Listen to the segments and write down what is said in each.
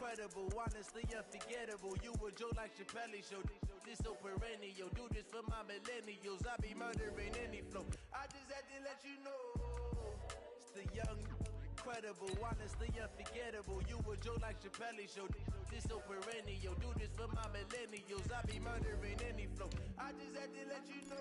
incredible, honestly unforgettable. You a Joe like Chappelle show. This so perennial, do this for my millennials. I be murdering any flow. I just had to let you know. It's the young, incredible, honestly unforgettable. You a Joe like Chappelle show. This so perennial, do this for my millennials. I be murdering any flow. I just had to let you know.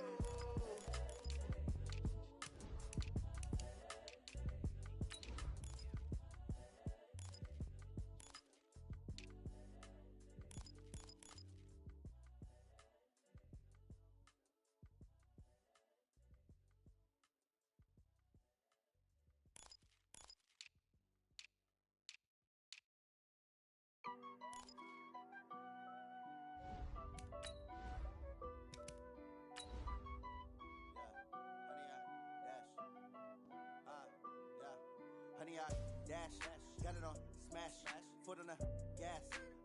Whynotcj3's, dash, got it on, smash, foot on the gas,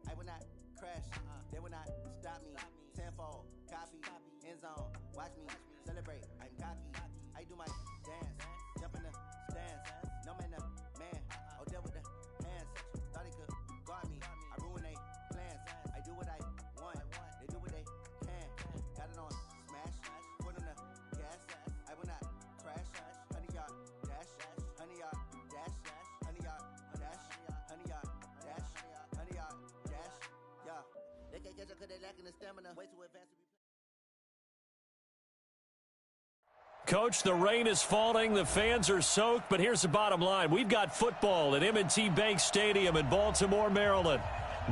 I will not crash, they will not stop me, tenfold, copy, end zone, watch me, celebrate, I'm cocky, I do my dance, jump in the stands, no man, oh deal with the hands, thought he could guard me, I ruin they plans, I do what I want, they do what they can, got it on, smash, foot on the gas, I will not crash, Whynotcj3's, dash, Whynotcj3's, dash, Whynotcj3's, dash, Whynotcj3's, dash, Whynotcj3's, dash, yeah. They can't catch up cause they lacking the stamina. Way too advanced to be Coach, the rain is falling, the fans are soaked, but here's the bottom line. We've got football at M&T Bank Stadium in Baltimore, Maryland.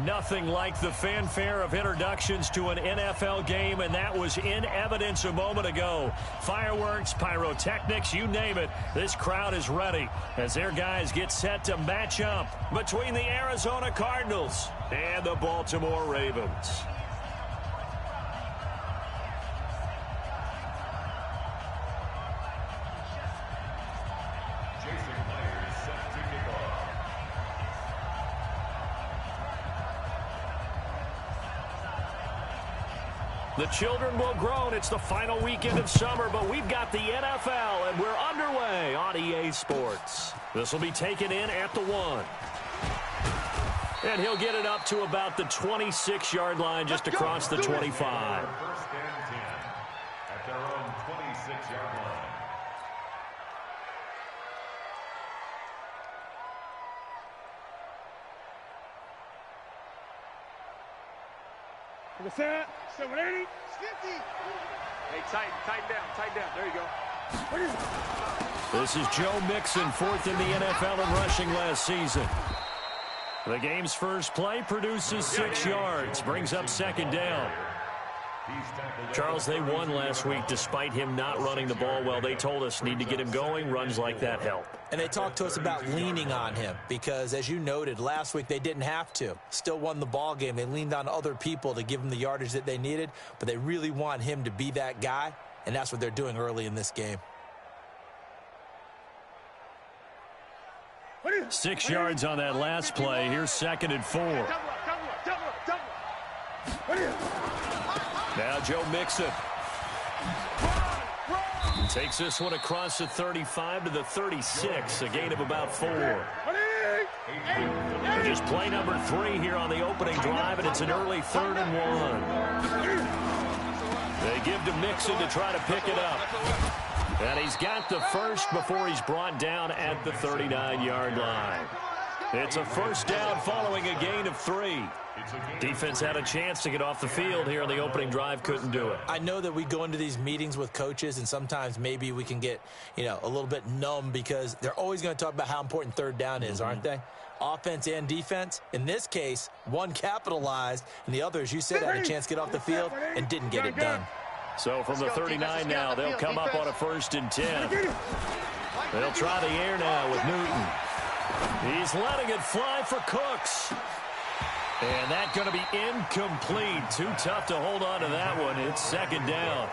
Nothing like the fanfare of introductions to an NFL game, and that was in evidence a moment ago. Fireworks, pyrotechnics, you name it. This crowd is ready as their guys get set to match up between the Arizona Cardinals and the Baltimore Ravens. The children will groan. It's the final weekend of summer, but we've got the NFL, and we're underway on EA Sports. This will be taken in at the 1. And he'll get it up to about the 26-yard line, just across the 25. First and 10 at their own 26-yard line. To the set, 780, 50. Hey, tighten down. There you go. This is Joe Mixon, fourth in the NFL in rushing last season. The game's first play produces 6 yards, brings up second down. Charles, they won last week despite him not running the ball well. They told us need to get him going. Runs like that help. And they talked to us about leaning on him because, as you noted, last week they didn't have to. Still won the ball game. They leaned on other people to give them the yardage that they needed, but they really want him to be that guy, and that's what they're doing early in this game. 6 yards on that last play. Here's second and 4. Now Joe Mixon takes this one across the 35 to the 36, a gain of about 4. Just play number 3 here on the opening drive, and it's an early 3rd and 1. They give to Mixon to try to pick it up. And he's got the first before he's brought down at the 39-yard line. It's a first down following a gain of 3. Defense had a chance to get off the field here on the opening drive, couldn't do it. I know that we go into these meetings with coaches, and sometimes maybe we can get, a little bit numb because they're always going to talk about how important third down is, aren't they? Offense and defense. In this case, one capitalized, and the other, as you said, had a chance to get off the field and didn't get it done. So from the 39 now, they'll come up on a 1st and 10. They'll try the air now with Newton. He's letting it fly for Cooks. And that's going to be incomplete. Too tough to hold on to that one. It's second down.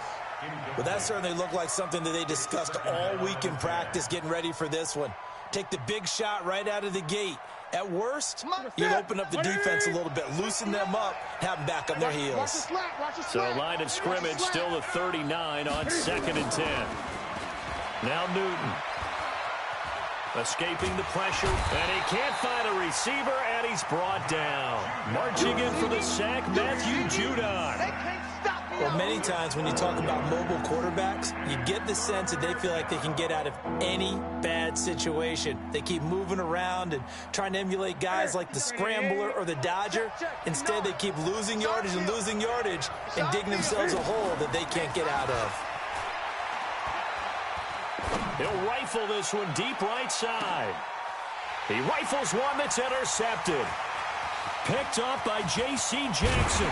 Well, that certainly looked like something that they discussed all week in practice getting ready for this one. Take the big shot right out of the gate. At worst, you'd open up the defense a little bit, loosen them up, have them back on their heels. So line of scrimmage still the 39 on 2nd and 10. Now Newton. Escaping the pressure, and he can't find a receiver, and he's brought down. Marching in for the sack, Matthew Judon. Well, many times when you talk about mobile quarterbacks, you get the sense that they feel like they can get out of any bad situation. They keep moving around and trying to emulate guys like the Scrambler or the Dodger. Instead, they keep losing yardage and digging themselves a hole that they can't get out of. He'll rifle this one deep right side. He rifles one that's intercepted. Picked off by J.C. Jackson.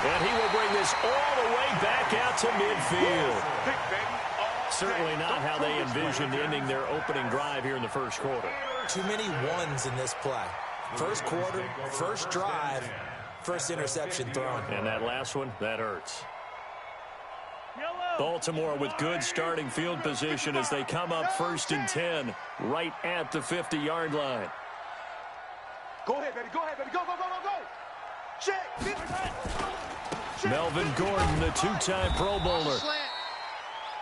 And he will bring this all the way back out to midfield. Certainly not how they envisioned ending their opening drive here in the first quarter. Too many ones in this play. First quarter, first drive, first interception thrown. And that last one, that hurts. Baltimore with good starting field position as they come up 1st and 10 right at the 50-yard line. Go ahead, baby. Go ahead, baby. Go, go, go, go, go. Check. Melvin Gordon, the two-time Pro Bowler.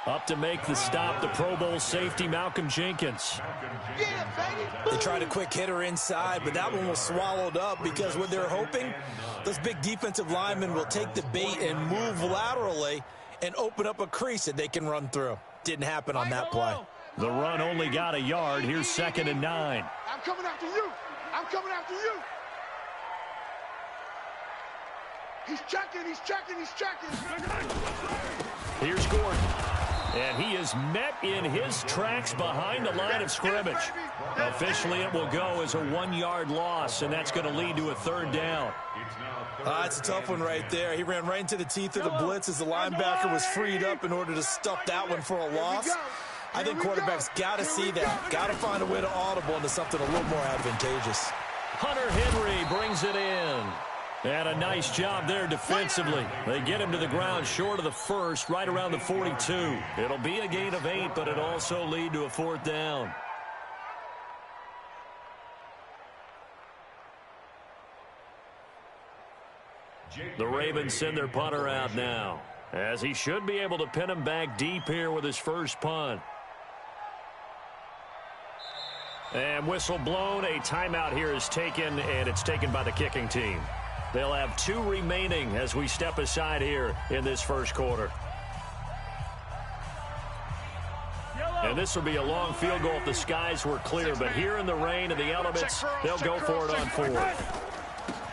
Up to make the stop, the Pro Bowl safety, Malcolm Jenkins. They tried a quick hitter inside, but that one was swallowed up because what they're hoping, those big defensive linemen will take the bait and move laterally and open up a crease that they can run through. Didn't happen on that play. The run only got a yard. Here's 2nd and 9. I'm coming after you. I'm coming after you. He's checking. Here's Gordon. And he is met in his tracks behind the line of scrimmage. Officially, it will go as a 1-yard loss, and that's going to lead to a 3rd down. It's a tough one right there. He ran right into the teeth of the blitz as the linebacker was freed up in order to stuff that one for a loss. I think quarterbacks got to see that. Got to find a way to audible into something a little more advantageous. Hunter Henry brings it in. And a nice job there defensively. They get him to the ground short of the first, right around the 42. It'll be a gain of 8, but it'll also lead to a 4th down. The Ravens send their punter out now, as he should be able to pin him back deep here with his first punt. And whistle blown. A timeout here is taken, and it's taken by the kicking team. They'll have 2 remaining as we step aside here in this first quarter. And this will be a long field goal if the skies were clear. But here in the rain and the elements, they'll go for it on 4th.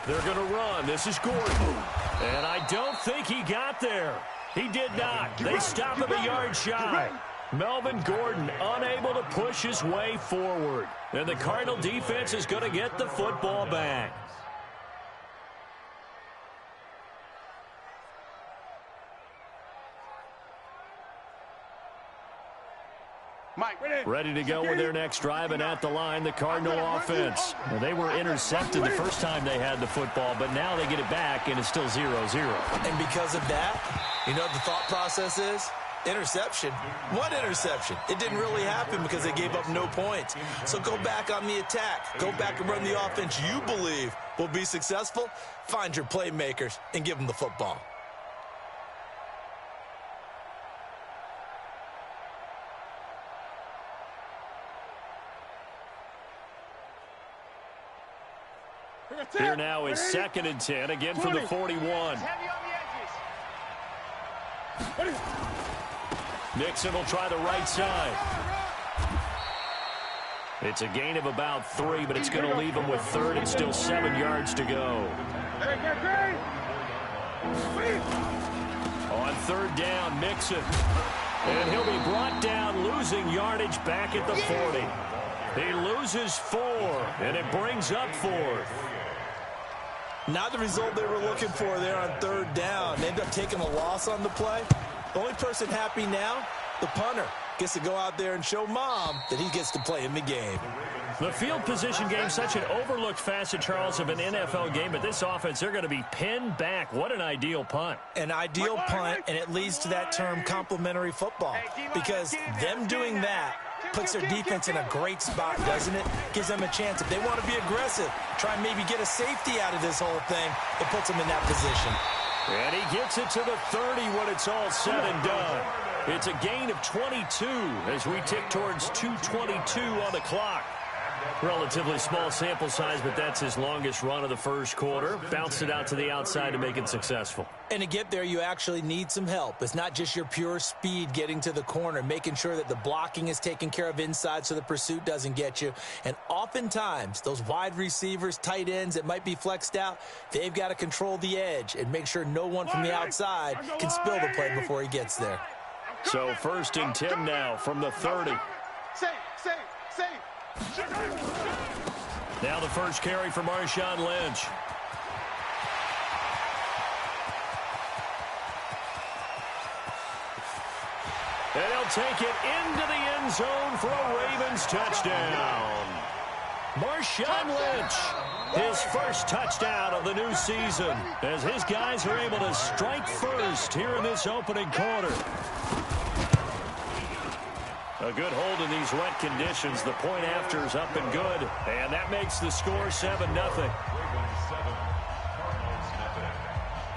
They're going to run. This is Gordon. And I don't think he got there. He did not. They stop him a yard shy. Melvin Gordon unable to push his way forward. And the Cardinal defense is going to get the football back. Ready to go with their next drive, and at the line, the Cardinal offense. Well, they were intercepted the first time they had the football, but now they get it back, and it's still 0-0. And because of that, you know what the thought process is? Interception. What interception? It didn't really happen because they gave up no points. So go back on the attack. Go back and run the offense you believe will be successful. Find your playmakers and give them the football. Here now is 2nd and 10, again from the 41. Nixon will try the right side. It's a gain of about 3, but it's going to leave him with 3rd and still 7 yards to go. On 3rd down, Nixon. And he'll be brought down, losing yardage back at the 40. He loses 4, and it brings up 4th. Not the result they were looking for there on 3rd down. They end up taking a loss on the play. The only person happy now, the punter, gets to go out there and show Mom that he gets to play in the game. The field position game, such an overlooked facet, Charles, of an NFL game. But this offense, they're going to be pinned back. What an ideal punt. An ideal punt, and it leads to that term complementary football. Because them doing that puts their defense in a great spot, doesn't it? Gives them a chance. If they want to be aggressive, try and maybe get a safety out of this whole thing, it puts them in that position. And he gets it to the 30 when it's all said and done. It's a gain of 22 as we tick towards 2:22 on the clock. Relatively small sample size, but that's his longest run of the first quarter. Bounced it out to the outside to make it successful. And to get there, you actually need some help. It's not just your pure speed getting to the corner, making sure that the blocking is taken care of inside so the pursuit doesn't get you. And oftentimes, those wide receivers, tight ends that might be flexed out, they've got to control the edge and make sure no one from the outside can spill the play before he gets there. So 1st and 10 now from the 30. Save. Now the first carry for Marshawn Lynch. And he'll take it into the end zone for a Ravens touchdown. Marshawn Lynch, his first touchdown of the new season, as his guys are able to strike first here in this opening quarter. A good hold in these wet conditions. The point after is up and good. And that makes the score 7-0.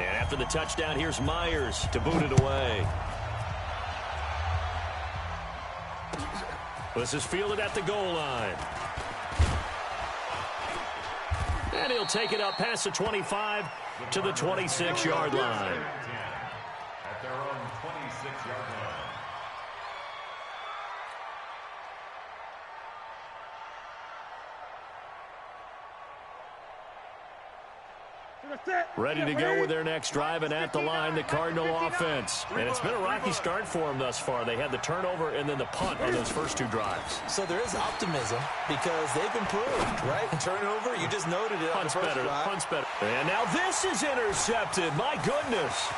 And after the touchdown, here's Myers to boot it away. This is fielded at the goal line. And he'll take it up past the 25 to the 26-yard line. At their own 26-yard line. Ready to go with their next drive, and at the line, the Cardinal offense. And it's been a rocky start for them thus far. They had the turnover and then the punt on those first 2 drives. So there is optimism because they've improved, right? Turnover, you just noted it. Punt's better. Punt's better. And now this is intercepted. My goodness.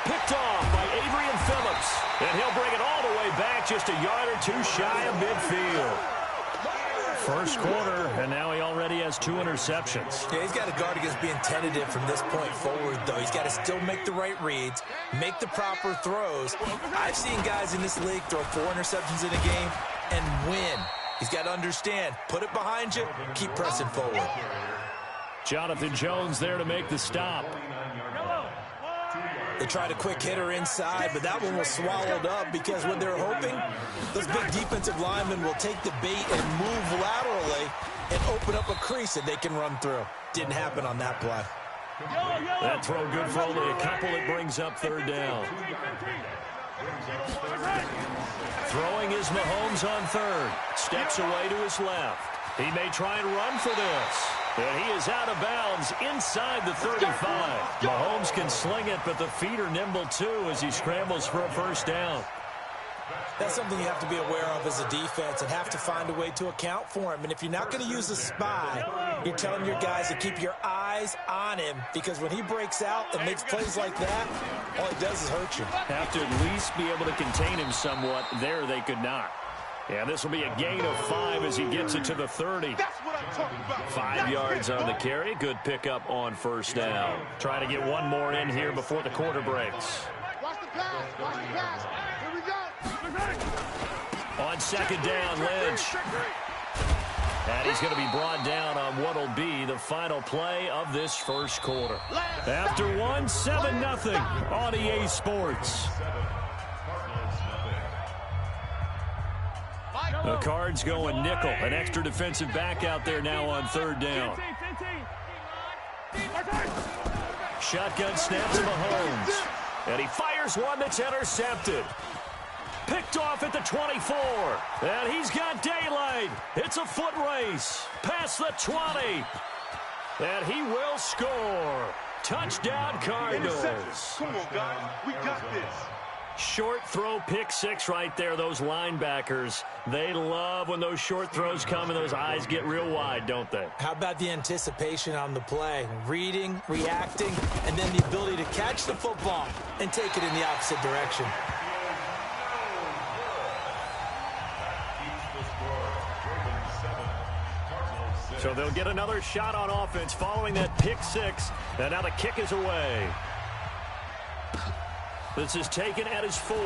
Picked off by Adrian Phillips. And he'll bring it all the way back just a yard or 2 shy of midfield. First quarter, and now he already has 2 interceptions. Yeah, he's got to guard against being tentative from this point forward, though. He's got to still make the right reads, make the proper throws. I've seen guys in this league throw 4 interceptions in a game and win. He's got to understand, put it behind you, keep pressing forward. Jonathan Jones there to make the stop. They tried a quick hitter inside, but that one was swallowed up because what they're hoping, those big defensive linemen will take the bait and move laterally and open up a crease that they can run through. Didn't happen on that play. That throw good for only a couple. It brings up 3rd down. Throwing is Mahomes on 3rd. Steps away to his left. He may try and run for this. And he is out of bounds inside the 35. Mahomes can sling it, but the feet are nimble too as he scrambles for a first down. That's something you have to be aware of as a defense and have to find a way to account for him. And if you're not going to use a spy, you're telling your guys to keep your eyes on him because when he breaks out and makes plays like that, all it does is hurt you. Have to at least be able to contain him somewhat. There they could not. And this will be a gain of 5 as he gets it to the 30. That's what I'm talking about. 5 yards on the carry. Good pickup on first down. Trying to get one more in here before the quarter breaks. Watch the pass. Watch the pass. Here we go. On 2nd down, Lynch. And he's going to be brought down on what will be the final play of this first quarter. After 7-0 on EA Sports. The Cards going nickel. An extra defensive back out there now on 3rd down. Shotgun snap to Mahomes. And he fires one that's intercepted. Picked off at the 24. And he's got daylight. It's a foot race. Past the 20. And he will score. Touchdown Cardinals. Come on, guys. We got this. Short throw, pick 6 right there. Those linebackers, they love when those short throws come and those eyes get real wide, don't they? How about the anticipation on the play? Reading, reacting, and then the ability to catch the football and take it in the opposite direction. So they'll get another shot on offense following that pick 6. And now the kick is away. This is taken at his 4.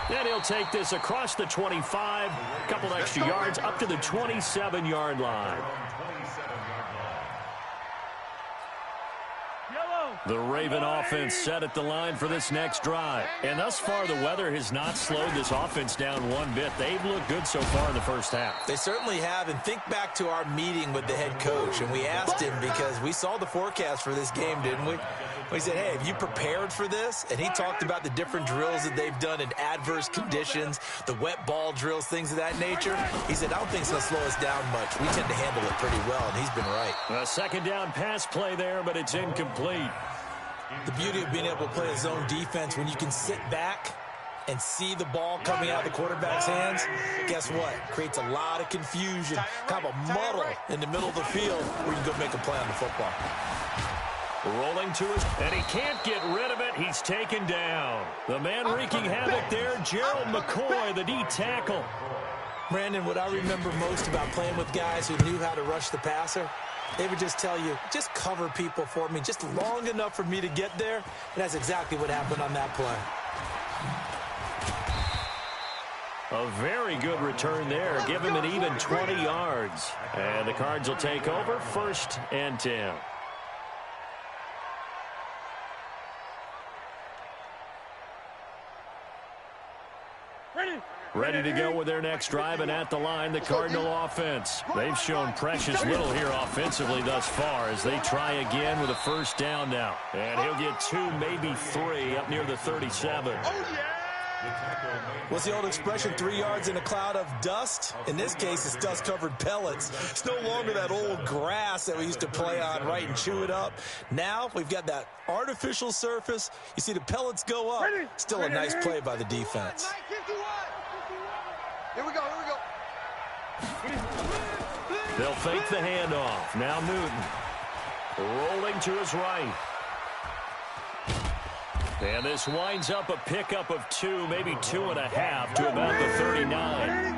And he'll take this across the 25. A couple extra yards up to the 27-yard line. The Raven offense set at the line for this next drive. And thus far, the weather has not slowed this offense down one bit. They've looked good so far in the first half. They certainly have. And think back to our meeting with the head coach. And we asked him because we saw the forecast for this game, didn't we? We said, hey, have you prepared for this? And he talked about the different drills that they've done in adverse conditions, the wet ball drills, things of that nature. He said, I don't think it's going to slow us down much. We tend to handle it pretty well, and he's been right. A second down pass play there, but it's incomplete. The beauty of being able to play a zone defense when you can sit back and see the ball coming out of the quarterback's hands, guess what? Creates a lot of confusion, kind of a muddle in the middle of the field where you can go make a play on the football. Rolling to his, and he can't get rid of it. He's taken down. The man wreaking havoc there, Gerald McCoy, the D tackle. Brandon, what I remember most about playing with guys who knew how to rush the passer, they would just tell you, just cover people for me, just long enough for me to get there. And that's exactly what happened on that play. A very good return there. Give him an even 20 yards. And the Cards will take over 1st and 10. Ready to go with their next drive, and at the line, the Cardinal offense. They've shown precious little here offensively thus far as they try again with a first down now. And he'll get 2, maybe 3 up near the 37. What's the old expression, 3 yards in a cloud of dust? In this case, it's dust-covered pellets. It's no longer that old grass that we used to play on, right, and chew it up. Now we've got that artificial surface. You see the pellets go up. Still a nice play by the defense. Here we go, here we go. They'll fake the handoff. Now Newton. Rolling to his right. And this winds up a pickup of 2, maybe 2.5 to about the 39.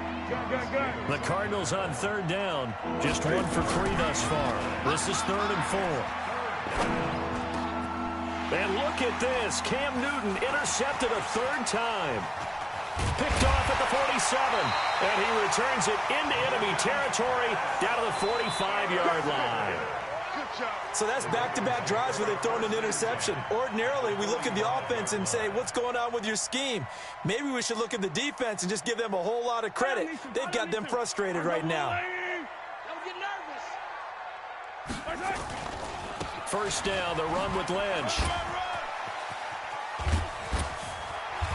The Cardinals on 3rd down. Just 1 for 3 thus far. This is 3rd and 4. And look at this. Cam Newton intercepted a 3rd time. Picked off at the 47, and he returns it into enemy territory down to the 45-yard line. So that's back-to-back drives where they've thrown an interception. Ordinarily, we look at the offense and say, what's going on with your scheme? Maybe we should look at the defense and just give them a whole lot of credit. They've got them frustrated right now. First down, the run with Lynch.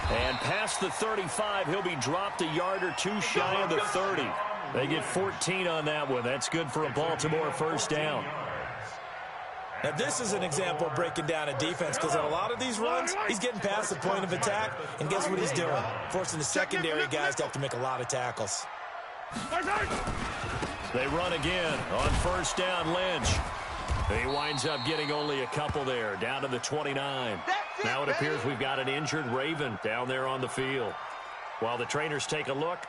And past the 35, he'll be dropped a yard or 2 shy of the 30. They get 14 on that one. That's good for a Baltimore first down. Now, this is an example of breaking down a defense because in a lot of these runs, he's getting past the point of attack, and guess what he's doing? Forcing the secondary guys to have to make a lot of tackles. They run again on first down, Lynch. He winds up getting only a couple there, down to the 29. Now it appears we've got an injured Raven down there on the field. While the trainers take a look,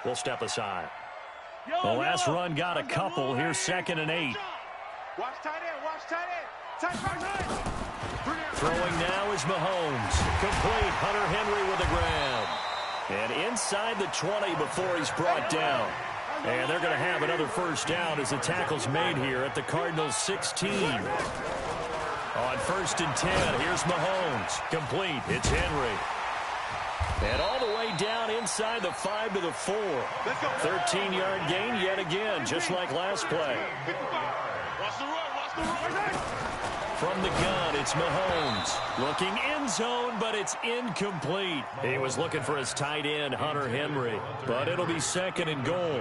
we'll step aside. The last run got a couple. Here's 2nd and 8. Watch tight end, watch tight end. Tight. Throwing now is Mahomes. Complete. Hunter Henry with a grab. And inside the 20 before he's brought down. And they're going to have another first down as the tackle's made here at the Cardinals' 16. On 1st and 10, here's Mahomes. Complete. It's Henry. And all the way down inside the 5 to the 4. 13-yard gain yet again, just like last play. Watch the run. From the gun, it's Mahomes. Looking end zone, but it's incomplete. He was looking for his tight end, Hunter Henry. But it'll be 2nd and goal.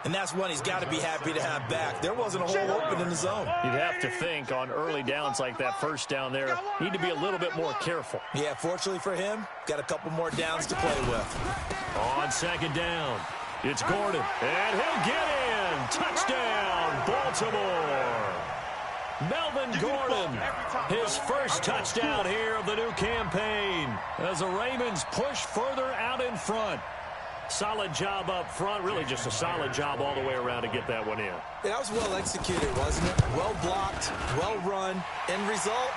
And that's one he's got to be happy to have back. There wasn't a hole open in the zone. You'd have to think on early downs like that first down there, need to be a little bit more careful. Yeah, fortunately for him, got a couple more downs to play with. On 2nd down, it's Gordon. And he'll get in. Touchdown, Baltimore. Melvin Gordon, his first touchdown here of the new campaign as the Ravens push further out in front. Solid job up front, really just a solid job all the way around to get that one in. Yeah, that was well executed, wasn't it? Well blocked, well run. End result,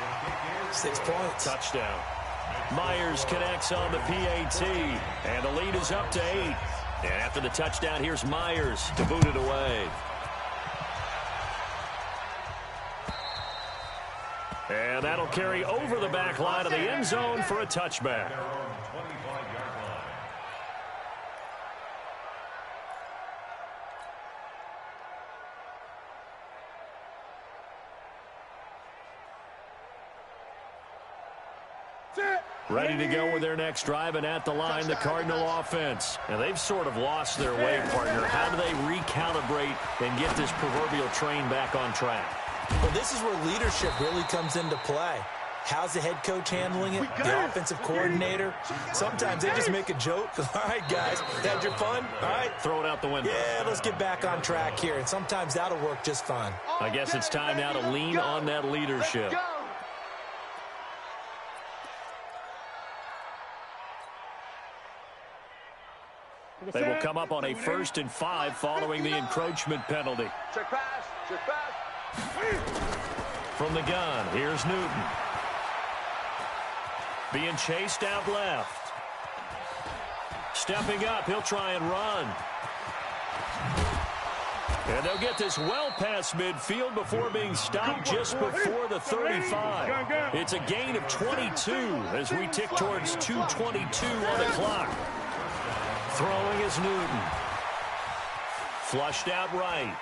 6 points. Touchdown. Myers connects on the PAT, and the lead is up to 8. And after the touchdown, here's Myers to boot it away. And that'll carry over the back line of the end zone for a touchback. Their own 25-yard line. Ready to go with their next drive, and at the line, the Cardinal offense. And they've sort of lost their way, partner. How do they recalibrate and get this proverbial train back on track? Well, this is where leadership really comes into play. How's the head coach handling it? The offensive coordinator? Sometimes they just make a joke. All right, guys, had your fun? All right. Throw it out the window. Yeah, let's get back on track here. And sometimes that'll work just fine. I guess it's time now to lean on that leadership. They will come up on a 1st and 5 following the encroachment penalty. Check pass. Check pass. From the gun, here's Newton. Being chased out left. Stepping up, he'll try and run. And they'll get this well past midfield before being stopped just before the 35. It's a gain of 22 as we tick towards 2:22 on the clock. Throwing is Newton. Flushed out right.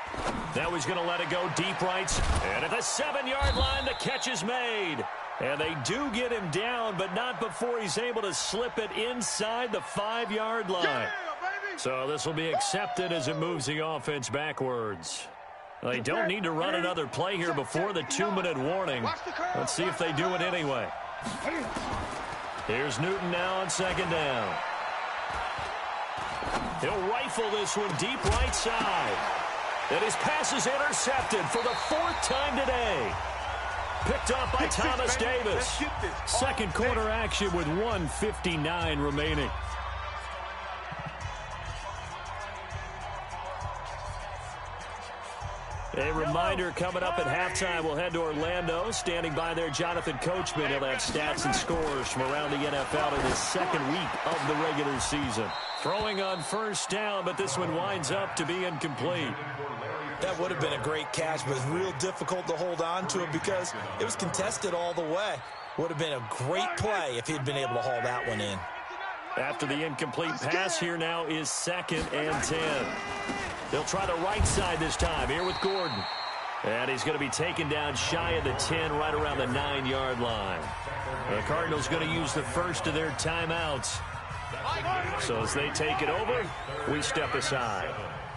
Now he's going to let it go deep right. And at the 7-yard line, the catch is made. And they do get him down, but not before he's able to slip it inside the 5-yard line. So this will be accepted as it moves the offense backwards. They don't need to run another play here before the 2-minute warning. Let's see if they do it anyway. Here's Newton now on 2nd down. He'll rifle this one deep right side. And his pass is intercepted for the 4th time today. Picked up by Thomas Davis. Second quarter action with 1:59 remaining. A reminder coming up at halftime. We'll head to Orlando. Standing by there, Jonathan Coachman. He'll have stats and scores from around the NFL in his 2nd week of the regular season. Throwing on 1st down, but this one winds up to be incomplete. That would have been a great catch, but it's real difficult to hold on to it because it was contested all the way. Would have been a great play if he'd been able to haul that one in. After the incomplete pass, here now is 2nd and 10. They'll try the right side this time, here with Gordon. And he's going to be taken down shy of the 10, right around the 9-yard line. The Cardinals going to use the first of their timeouts. So as they take it over, we step aside.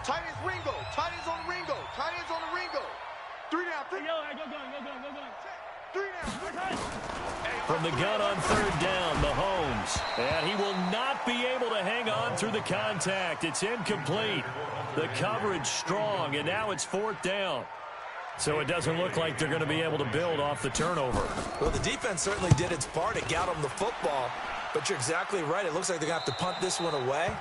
Tight ends Ringo. Tight ends on the Ringo. Tight ends on the Ringo. 3 down. 3 down. From the gun on 3rd down, Mahomes. And he will not be able to hang on through the contact. It's incomplete. The coverage strong, and now it's 4th down. So it doesn't look like they're going to be able to build off the turnover. Well, the defense certainly did its part. It got them the football. But you're exactly right. It looks like they're going to have to punt this one away.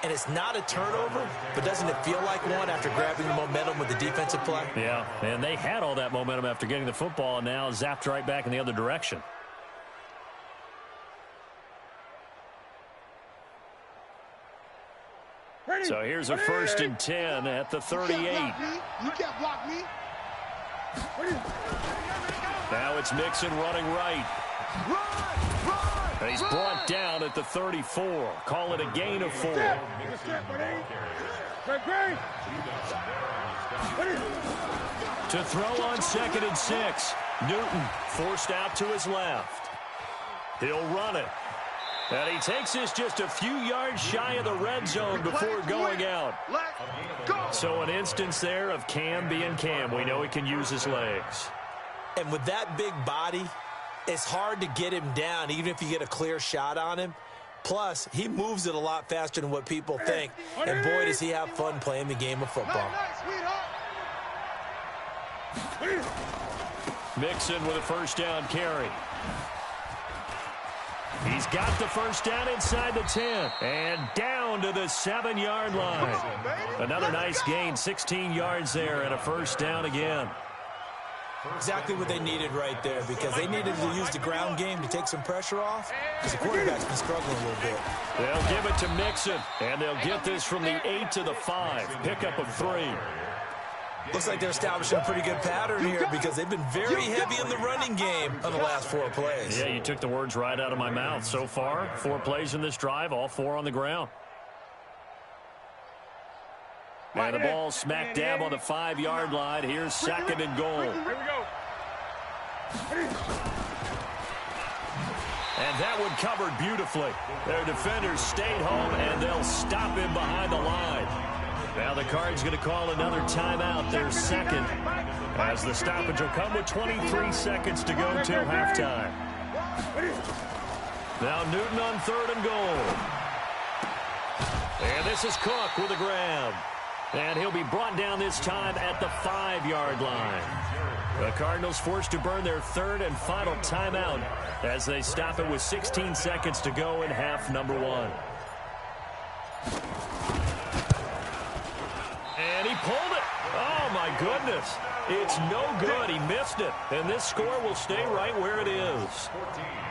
And it's not a turnover, but doesn't it feel like one after grabbing the momentum with the defensive play? Yeah, and they had all that momentum after getting the football, and now zapped right back in the other direction. So here's a 1st and 10 at the 38. You can't block me. Now it's Mixon running right. And he's brought down at the 34. Call it a gain of 4. To throw on 2nd and 6. Newton forced out to his left. He'll run it. And he takes this just a few yards shy of the red zone before going out. So an instance there of Cam being Cam. We know he can use his legs. And with that big body, it's hard to get him down, even if you get a clear shot on him. Plus, he moves it a lot faster than what people think. And boy, does he have fun playing the game of football. Mixon with a 1st down carry. He's got the 1st down inside the 10. And down to the 7-yard line. Another nice gain, 16 yards there, and a 1st down again. Exactly what they needed right there, because they needed to use the ground game to take some pressure off, because the quarterback's been struggling a little bit. They'll give it to Mixon, and they'll get this from the 8 to the 5. Pickup of 3. Looks like they're establishing a pretty good pattern here because they've been very heavy in the running game on the last 4 plays. Yeah, you took the words right out of my mouth. So far, 4 plays in this drive, all 4 on the ground. And the ball smack dab on the 5-yard line. Here's 2nd and goal. Here we go. And that one covered beautifully. Their defenders stayed home, and they'll stop him behind the line. Now the Cards going to call another timeout, their 2nd, as the stoppage will come with 23 seconds to go till halftime. Now Newton on 3rd and goal. And this is Cook with a grab. And he'll be brought down this time at the 5-yard line. The Cardinals forced to burn their 3rd and final timeout as they stop it with 16 seconds to go in half number 1. And he pulled it. Oh, my goodness. It's no good. He missed it. And this score will stay right where it is.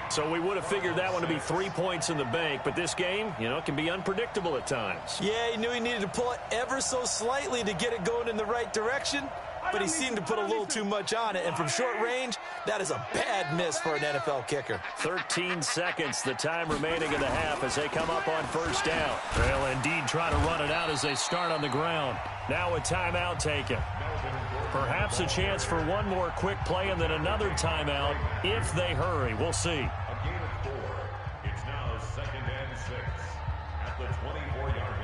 So we would have figured that one to be 3 points in the bank, but this game, you know, can be unpredictable at times. Yeah, he knew he needed to pull it ever so slightly to get it going in the right direction, but he seemed to put a little too much on it, and from short range, that is a bad miss for an NFL kicker. 13 seconds, the time remaining in the half as they come up on 1st down. They'll indeed try to run it out as they start on the ground. Now a timeout taken. Perhaps a chance for one more quick play and then another timeout if they hurry. We'll see. A gain of 4. It's now 2nd and 6 at the 24-yard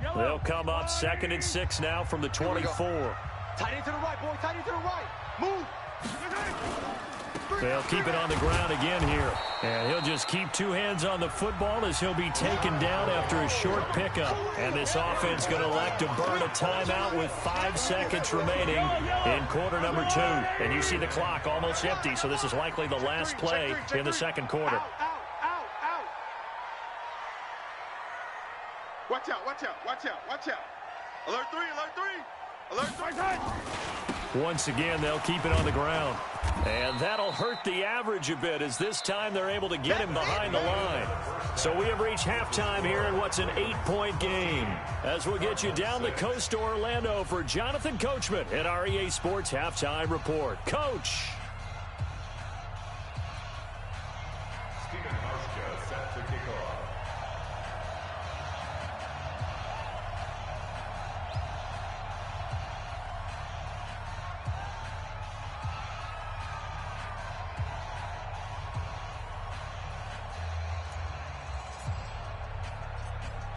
line. They'll come up 2nd and 6 now from the 24. Tight end to the right, boy. Tight end to the right. Move. They'll keep it on the ground again here. And he'll just keep 2 hands on the football as he'll be taken down after a short pickup. And this offense going to elect to burn a timeout with 5 seconds remaining in quarter number 2. And you see the clock almost empty, so this is likely the last play in the 2nd quarter. Out. Watch out. Alert 3. Alert 3. Once again, they'll keep it on the ground. And that'll hurt the average a bit as this time they're able to get him behind the line. So we have reached halftime here in what's an 8-point game. As we'll get you down the coast to Orlando for Jonathan Coachman at our EA Sports Halftime Report. Coach. Set to kick off.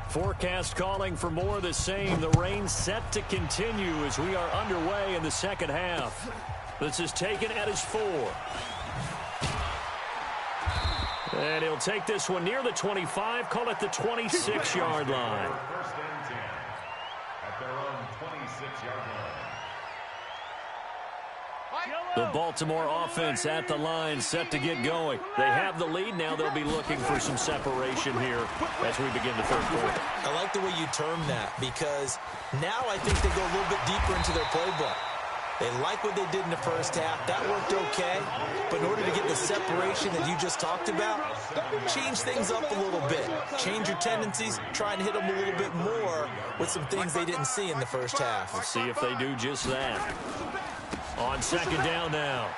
Forecast calling for more of the same. The rain set to continue as we are underway in the 2nd half. This is taken at his 4. And he'll take this one near the 25, call it the 26-yard line. 1st and 10 at their own 26-yard line. The Baltimore offense at the line, set to get going. They have the lead. Now they'll be looking for some separation here as we begin the 3rd quarter. I like the way you term that because now I think they go a little bit deeper into their playbook. They like what they did in the 1st half. That worked okay. But in order to get the separation that you just talked about, change things up a little bit. Change your tendencies. Try and hit them a little bit more with some things they didn't see in the 1st half. We'll see if they do just that. On 2nd down now.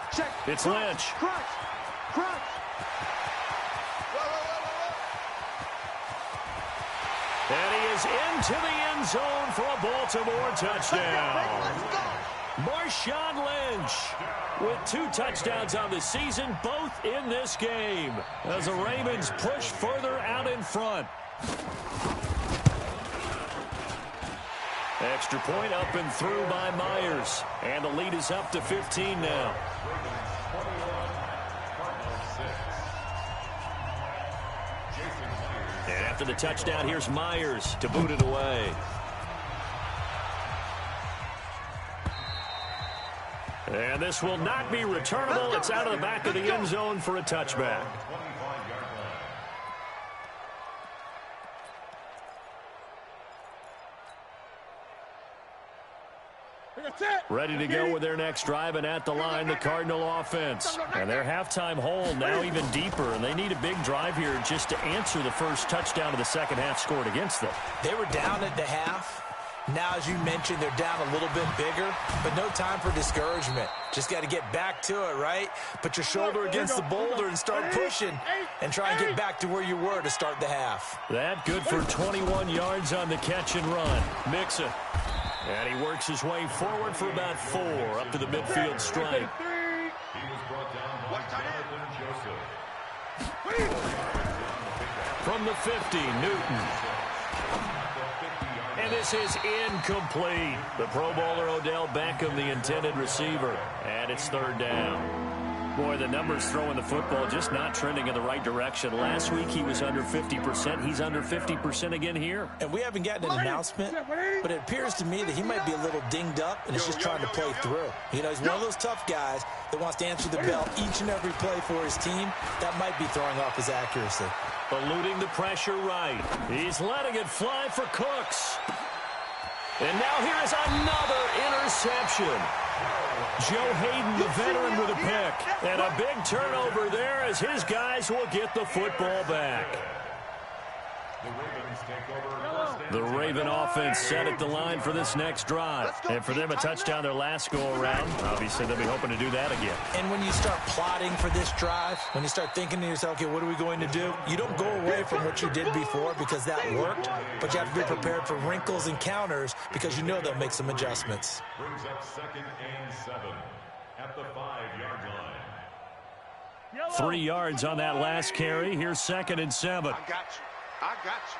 It's Lynch. And he is into the end zone for a Baltimore touchdown. Marshawn Lynch with 2 touchdowns on the season, both in this game, as the Ravens push further out in front. Extra point up and through by Myers. And the lead is up to 15 now. And after the touchdown, here's Myers to boot it away. And this will not be returnable. It's out of the back of the end zone for a touchback. Ready to go with their next drive, and at the line, the Cardinal offense. And their halftime hole now even deeper, and they need a big drive here just to answer the first touchdown of the second half scored against them. They were down at the half. Now, as you mentioned, they're down a little bit bigger, but no time for discouragement. Just got to get back to it, right? Put your shoulder against the boulder and start pushing and try and get back to where you were to start the half. That good for 21 yards on the catch and run. Mixon. And he works his way forward for about 4 up to the midfield stripe. He was brought down by Jonathan Joseph. From the 50, Newton. And this is incomplete. The Pro Bowler Odell Beckham, the intended receiver. And it's third down. Boy, the numbers throwing the football just not trending in the right direction. Last week he was under 50%. He's under 50% again here. And we haven't gotten an announcement, but it appears to me that he might be a little dinged up and is just trying to play through. You know, he's one of those tough guys that wants to answer the bell each and every play for his team. That might be throwing off his accuracy. Eluding the pressure right. He's letting it fly for Cooks. And now here is another interception. Joe Hayden, the veteran, with a pick. And a big turnover there as his guys will get the football back. The Raven offense set at the line for this next drive. And for them, a touchdown their last go-around. Obviously, they'll be hoping to do that again. And when you start plotting for this drive, when you start thinking to yourself, okay, what are we going to do? You don't go away from what you did before because that worked, but you have to be prepared for wrinkles and counters because you know they'll make some adjustments. Brings up 2nd and 7 at the 5-yard line. 3 yards on that last carry. Here's 2nd and 7. I got you. I got you.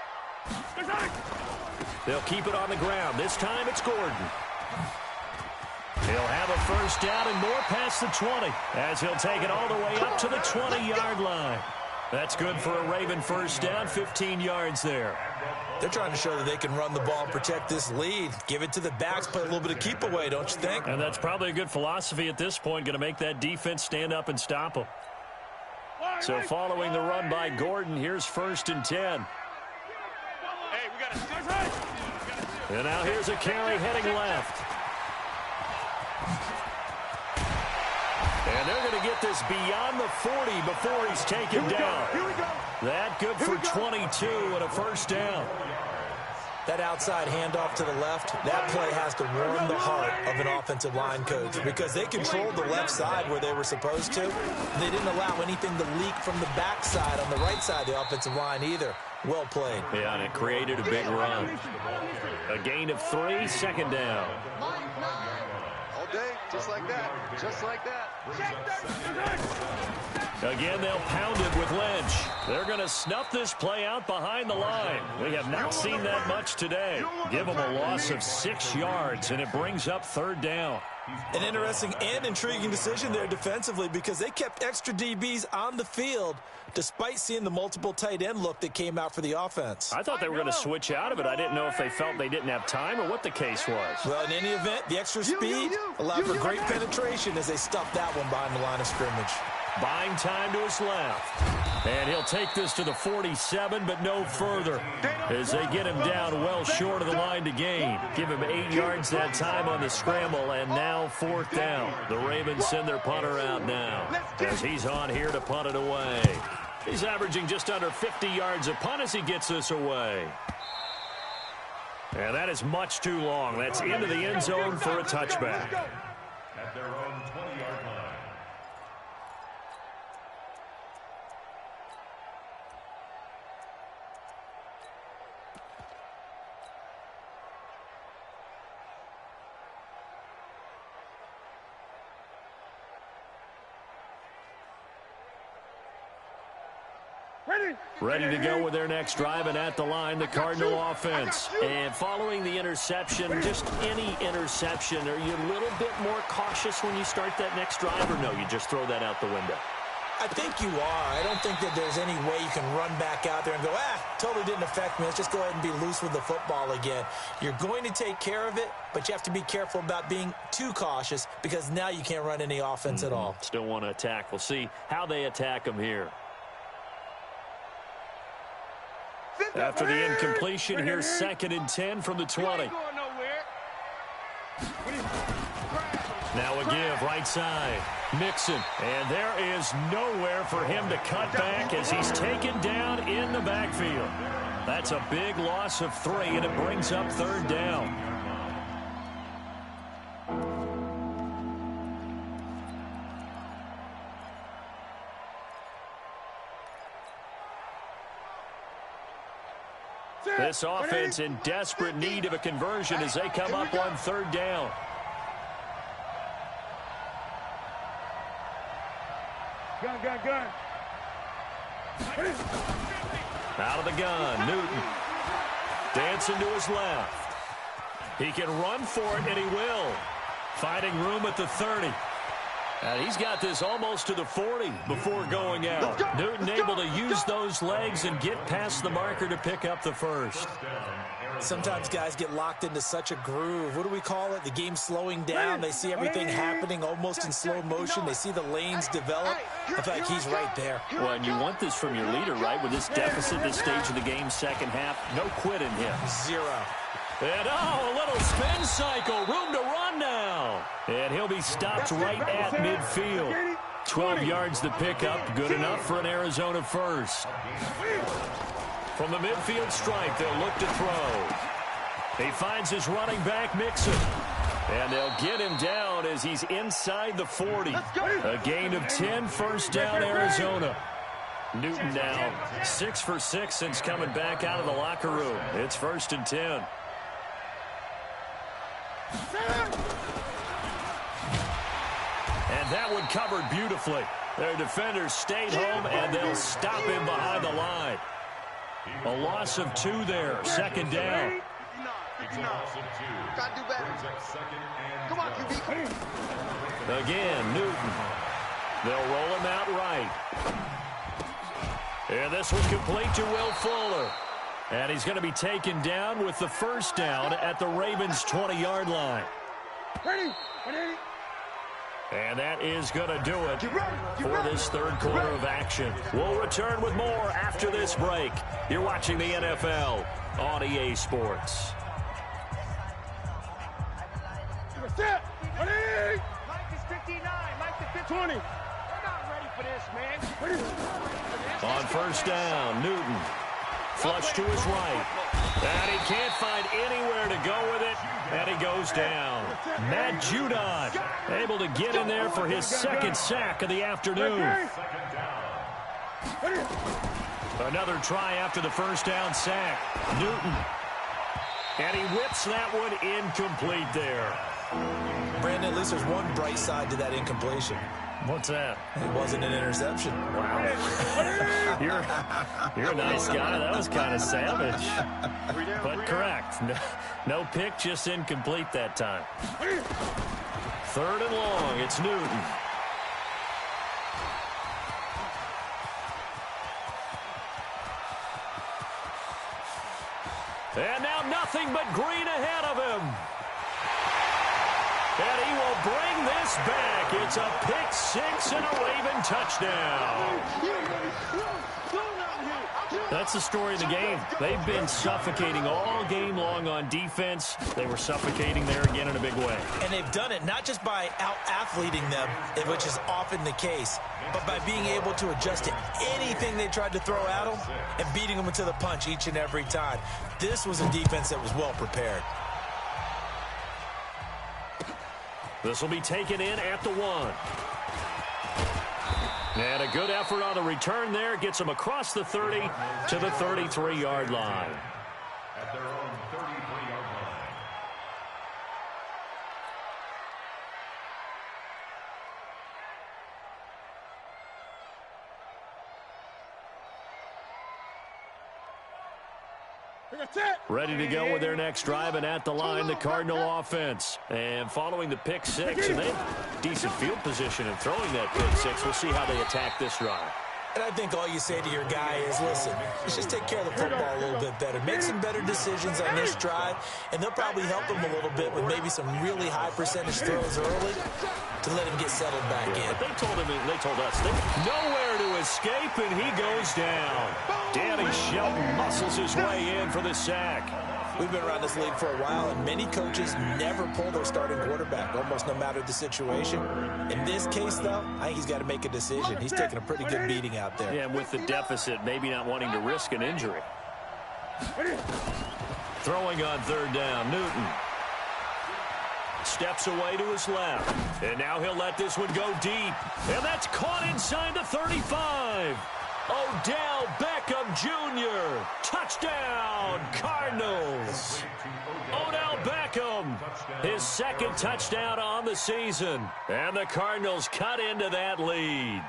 They'll keep it on the ground. This time it's Gordon. He'll have a first down and more past the 20 as he'll take it all the way up to the 20-yard line. That's good for a Raven first down, 15 yards there. They're trying to show that they can run the ball and protect this lead. Give it to the backs, play a little bit of keep away, don't you think? And that's probably a good philosophy at this point, going to make that defense stand up and stop them. So following the run by Gordon, here's 1st and 10. And now here's a carry heading left. And they're going to get this beyond the 40 before he's taken down. That good for 22 and a first down. That outside handoff to the left, that play has to warm the heart of an offensive line coach because they controlled the left side where they were supposed to. They didn't allow anything to leak from the backside on the right side of the offensive line either. Well played. Yeah, and it created a big run. A gain of 3, 2nd down. All day, just like that. Just like that. Again, they'll pound it with Lynch. They're going to snuff this play out behind the line. We have not seen that much today. Give them a loss of 6 yards, and it brings up 3rd down. An interesting and intriguing decision there defensively because they kept extra DBs on the field despite seeing the multiple tight end look that came out for the offense. I thought they were going to switch out of it. I didn't know if they felt they didn't have time or what the case was. Well, in any event, the extra speed allowed for great penetration as they stuffed that one behind the line of scrimmage. Buying time to his left. And he'll take this to the 47, but no further as they get him down well short of the line to gain. Give him 8 yards that time on the scramble, and now 4th down. The Ravens send their punter out now as he's on here to punt it away. He's averaging just under 50 yards a punt as he gets this away. And that is much too long. That's into the end zone for a touchback. At their own 20-yard line. Ready to go with their next drive, and at the line, the Cardinal offense. And following the interception, just any interception, are you a little bit more cautious when you start that next drive, or no, you just throw that out the window? I think you are. I don't think that there's any way you can run back out there and go, totally didn't affect me. Let's just go ahead and be loose with the football again. You're going to take care of it, but you have to be careful about being too cautious because now you can't run any offense at all. Still want to attack. We'll see how they attack them here. After the incompletion, here's 2nd and 10 from the 20. Now a give right side. Mixon. And there is nowhere for him to cut back as he's taken down in the backfield. That's a big loss of 3, and it brings up 3rd down. This offense in desperate need of a conversion as they come up on 3rd down. Gun. Out of the gun, Newton. Dancing to his left. He can run for it, and he will. Finding room at the 30. And he's got this almost to the 40 before going out. Newton able to use those legs and get past the marker to pick up the 1st. Sometimes guys get locked into such a groove. What do we call it? The game slowing down. They see everything happening almost in slow motion. They see the lanes develop. I feel like he's right there. Well, and you want this from your leader, right? With this deficit, this stage of the game, second half, no quit in him. 0. And a little spin cycle. Room to run now. And he'll be stopped right at midfield. 12 yards to pick up. Good enough for an Arizona 1st. From the midfield stripe, they'll look to throw. He finds his running back, Mixon. And they'll get him down as he's inside the 40. A gain of 10, 1st down, Arizona. Newton now 6 for 6 since coming back out of the locker room. It's 1st and 10. And that one covered beautifully. Their defenders stayed home, and they'll stop him behind the line. A loss of 2 there. 2nd down. Gotta do better. Come on, QB. Again, Newton. They'll roll him out right. And this was complete to Will Fuller. And he's going to be taken down with the 1st down at the Ravens' 20-yard line. And that is going to do it for this 3rd quarter of action. We'll return with more after this break. You're watching the NFL on EA Sports. Mike is 59. Mike is 20. We're not ready for this, man. On 1st down, Newton. Flush to his right. And he can't find anywhere to go with it. And he goes down. Matt Judon able to get in there for his 2nd sack of the afternoon. Another try after the 1st down sack. Newton. And he whips that one incomplete there. Brandon, at least there's one bright side to that incompletion. What's that? It wasn't an interception. Wow. You're a nice guy. That was kind of savage. But correct. No pick, just incomplete that time. 3rd and long. It's Newton. And now nothing but green ahead of him. And he will bring this back. It's a pick 6 and a Raven touchdown. That's the story of the game. They've been suffocating all game long on defense. They were suffocating there again in a big way. And they've done it not just by out-athleting them, which is often the case, but by being able to adjust to anything they tried to throw at them and beating them to the punch each and every time. This was a defense that was well prepared. This will be taken in at the 1. And a good effort on the return there. Gets them across the 30 to the 33-yard line. At their own 33-yard line. Ready to go with their next drive, and at the line, the Cardinal offense. And following the pick 6, and they have decent field position in throwing that pick 6. We'll see how they attack this drive. And I think all you say to your guy is, listen, let's just take care of the football a little bit better. Make some better decisions on this drive, and they'll probably help him a little bit with maybe some really high percentage throws early to let him get settled back in. But they told us, nowhere to escape, and he goes down. Danny Shelton muscles his way in for the sack. We've been around this league for a while, and many coaches never pull their starting quarterback, almost no matter the situation. In this case, though, I think he's got to make a decision. He's taking a pretty good beating out there. Yeah, and with the deficit, maybe not wanting to risk an injury. Throwing on third down, Newton. Steps away to his left. And now he'll let this one go deep. And that's caught inside the 35. Odell Beckham Jr. Touchdown, Cardinals. Odell Beckham, his second touchdown on the season. And the Cardinals cut into that lead.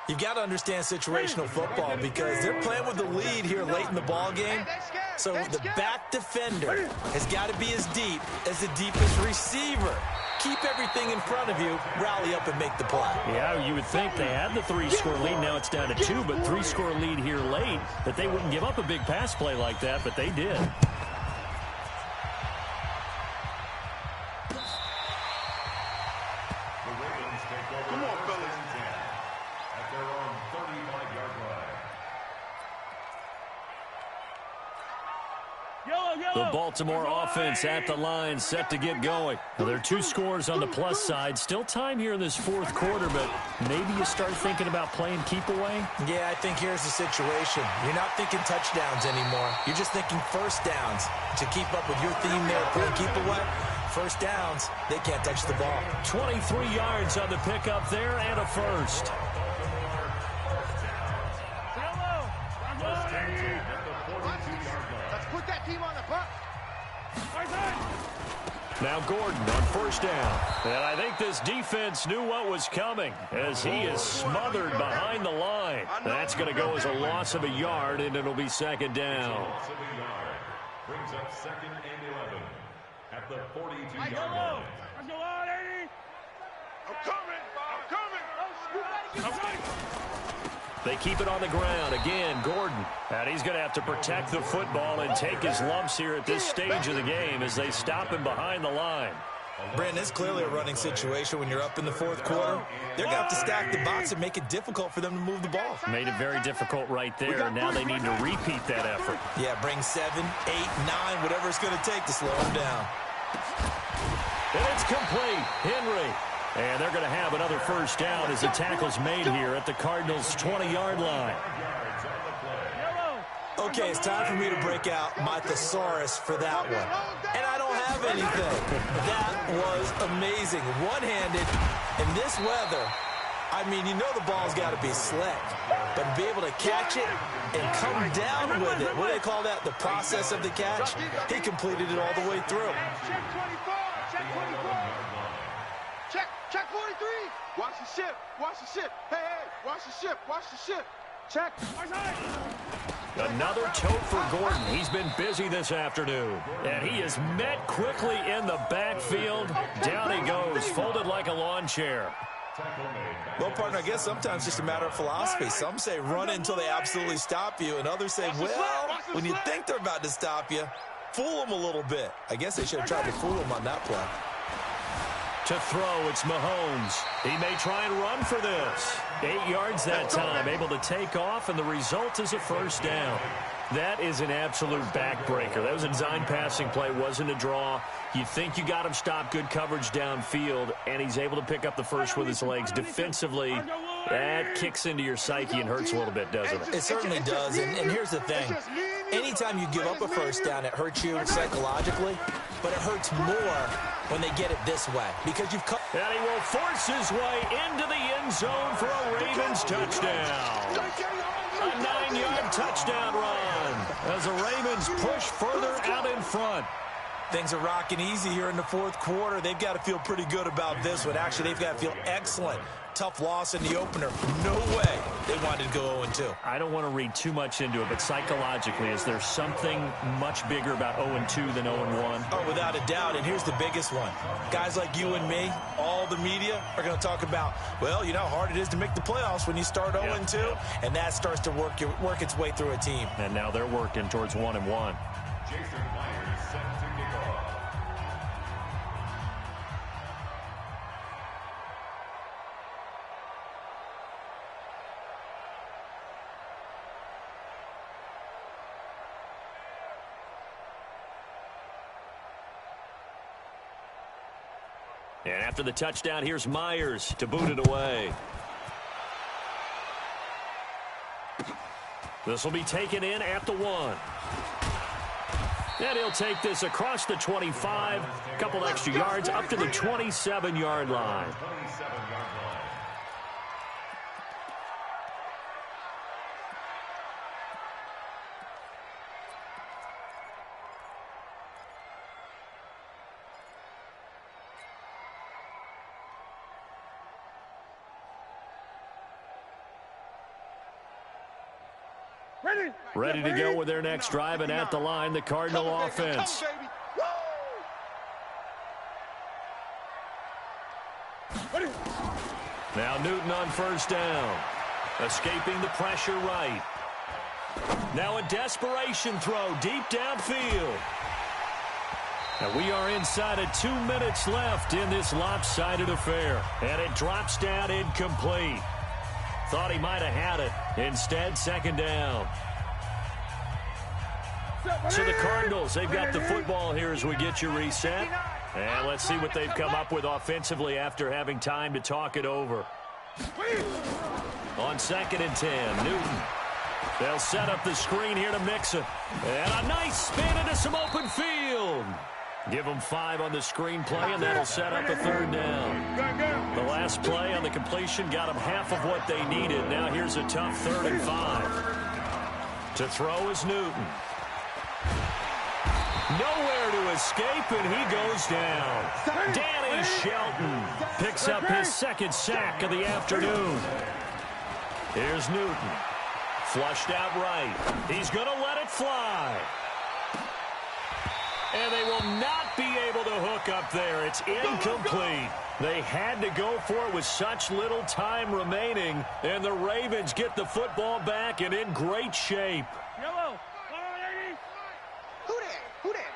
You've got to understand situational football because they're playing with the lead here late in the ball game. So the back defender has got to be as deep as the deepest receiver. Keep everything in front of you, rally up and make the play. Yeah, you would think they had the 3-score lead. Now it's down to 2, but 3-score lead here late, that they wouldn't give up a big pass play like that, but they did. Come on, fellas. At their own 35-yard line. The Baltimore offense at the line, set to get going. Well, there are 2 scores on the plus side. Still time here in this fourth quarter, but maybe you start thinking about playing keep away? Yeah, I think here's the situation. You're not thinking touchdowns anymore. You're just thinking first downs. To keep up with your theme there, playing keep away, first downs, they can't touch the ball. 23 yards on the pickup there and a first. Let's put that team on the bus. Now Gordon on first down. And I think this defense knew what was coming as he is smothered behind the line. That's going to go as a loss of a yard, and it'll be second down. Loss of a yard. Brings up 2nd and 11 at the 42-yard line. Let's go on, Eddie. I'm coming. I'm coming. They keep it on the ground. Again, Gordon. And he's going to have to protect the football and take his lumps here at this stage of the game as they stop him behind the line. Brandon, it's clearly a running situation when you're up in the fourth quarter. They're going to have to stack the box and make it difficult for them to move the ball. Made it very difficult right there. Now they need to repeat that effort. Yeah, bring 7, 8, 9, whatever it's going to take to slow them down. And it's complete. Henry. And they're going to have another first down as the tackle's made here at the Cardinals' 20-yard line. Okay, it's time for me to break out my thesaurus for that one. And I don't have anything. That was amazing. One-handed in this weather. I mean, you know the ball's got to be slick. But to be able to catch it and come down with it, what do they call that? The process of the catch? He completed it all the way through. Check 24. Check 24. Check 43. Watch the ship. Watch the ship. Hey, watch the ship. Watch the ship. Check. Another tote for Gordon. He's been busy this afternoon. And he is met quickly in the backfield. Down he goes, folded like a lawn chair. Well, partner, I guess sometimes it's just a matter of philosophy. Some say run until they absolutely stop you, and others say, well, when you think they're about to stop you, fool them a little bit. I guess they should have tried to fool them on that play. To throw, it's Mahomes. He may try and run for this. 8 yards that time, able to take off, and the result is a first down. That is an absolute backbreaker. That was a design passing play, wasn't a draw. You think you got him stopped, good coverage downfield, and he's able to pick up the first with his legs. Defensively, that kicks into your psyche and hurts a little bit, doesn't it? It certainly does, and here's the thing. Anytime you give up a first down, it hurts you psychologically, but it hurts more when they get it this way because you've cut. And he will force his way into the end zone for a Ravens touchdown. A 9-yard touchdown run as the Ravens push further out in front. Things are rocking easy here in the fourth quarter. They've got to feel pretty good about this one. Actually, they've got to feel excellent. Tough loss in the opener. No way they wanted to go 0-2. I don't want to read too much into it, but psychologically, is there something much bigger about 0-2 than 0-1? Oh, without a doubt, and here's the biggest one. Guys like you and me, all the media, are going to talk about, well, you know how hard it is to make the playoffs when you start 0-2, and that starts to work its way through a team. And now they're working towards 1-1. Jason Myers set to kick off. And after the touchdown, here's Myers to boot it away. This will be taken in at the 1. And he'll take this across the 25, a couple extra yards up to the 27-yard line. Ready to go with their next drive, and at the line, the Cardinal offense. Now Newton on first down. Escaping the pressure right. Now a desperation throw deep downfield. And we are inside of 2 minutes left in this lopsided affair. And it drops down incomplete. Thought he might have had it. Instead, second down. So the Cardinals, they've got the football here as we get you reset. And let's see what they've come up with offensively after having time to talk it over. On 2nd and 10, Newton. They'll set up the screen here to mix it. And a nice spin into some open field. Give them 5 on the screen play, and that'll set up a 3rd down. The last play on the completion got them half of what they needed. Now here's a tough 3rd and 5. To throw is Newton. Nowhere to escape, and he goes down. Danny Shelton picks up his 2nd sack of the afternoon. Here's Newton. Flushed out right. He's going to let it fly. And they will not be able to hook up there. It's incomplete. They had to go for it with such little time remaining. And the Ravens get the football back and in great shape. Yellow. Who that?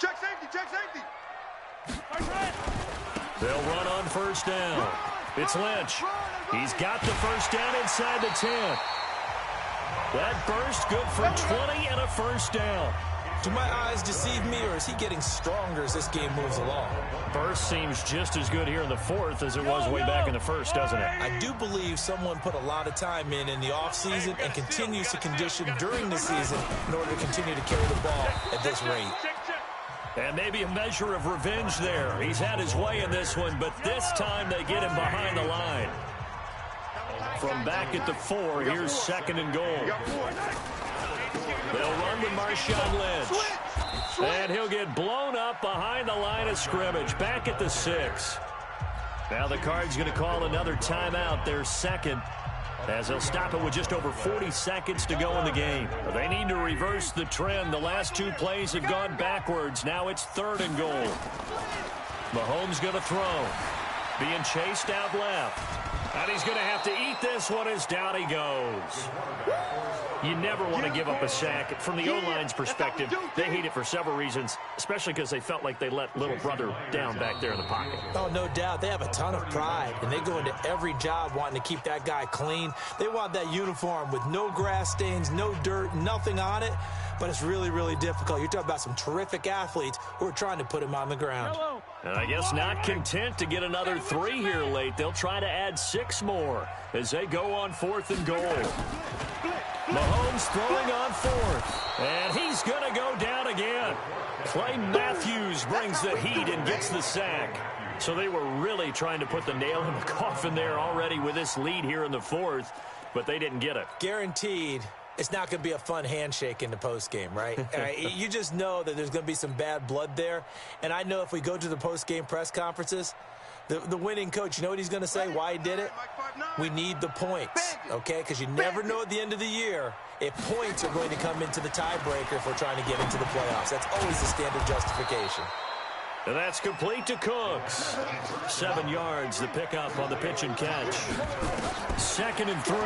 Check safety. They'll run on first down. It's Lynch. He's got the first down inside the 10. That burst good for 20 and a first down. Do my eyes deceive me, or is he getting stronger as this game moves along? Burst seems just as good here in the 4th as it was way back in the 1st, doesn't it? I do believe someone put a lot of time in the offseason and continues to condition during the season in order to continue to carry the ball at this rate. And maybe a measure of revenge there. He's had his way in this one, but this time they get him behind the line. From back at the 4, here's 2nd and goal. They'll run with Marshawn Lynch. And he'll get blown up behind the line of scrimmage. Back at the 6. Now the Cards going to call another timeout, their 2nd, as they'll stop it with just over 40 seconds to go in the game. They need to reverse the trend. The last 2 plays have gone backwards. Now it's 3rd and goal. Mahomes going to throw. Being chased out left. And he's going to have to eat this one as down he goes. You never want to give up a sack. From the O-line's perspective, they hate it for several reasons, especially because they felt like they let little brother down back there in the pocket. Oh, no doubt. They have a ton of pride, and they go into every job wanting to keep that guy clean. They want that uniform with no grass stains, no dirt, nothing on it. But it's really, really difficult. You're talking about some terrific athletes who are trying to put him on the ground. And I guess not content to get another 3 here late. They'll try to add 6 more as they go on 4th and goal. Mahomes throwing on 4th. And he's going to go down again. Clay Matthews brings the heat and gets the sack. So they were really trying to put the nail in the coffin there already with this lead here in the 4th, but they didn't get it. Guaranteed. It's not going to be a fun handshake in the postgame, right? You just know that there's going to be some bad blood there. And I know if we go to the postgame press conferences, the winning coach, you know what he's going to say, why he did it? We need the points, okay? Because you never know at the end of the year if points are going to come into the tiebreaker if we're trying to get into the playoffs. That's always the standard justification. And that's complete to Cooks. 7 yards, the pickup on the pitch and catch. 2nd and 3.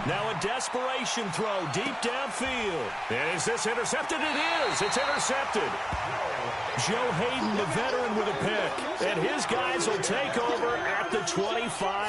Now a desperation throw deep downfield. And is this intercepted? It is. It's intercepted. Joe Hayden, the veteran, with a pick. And his guys will take over at the 25.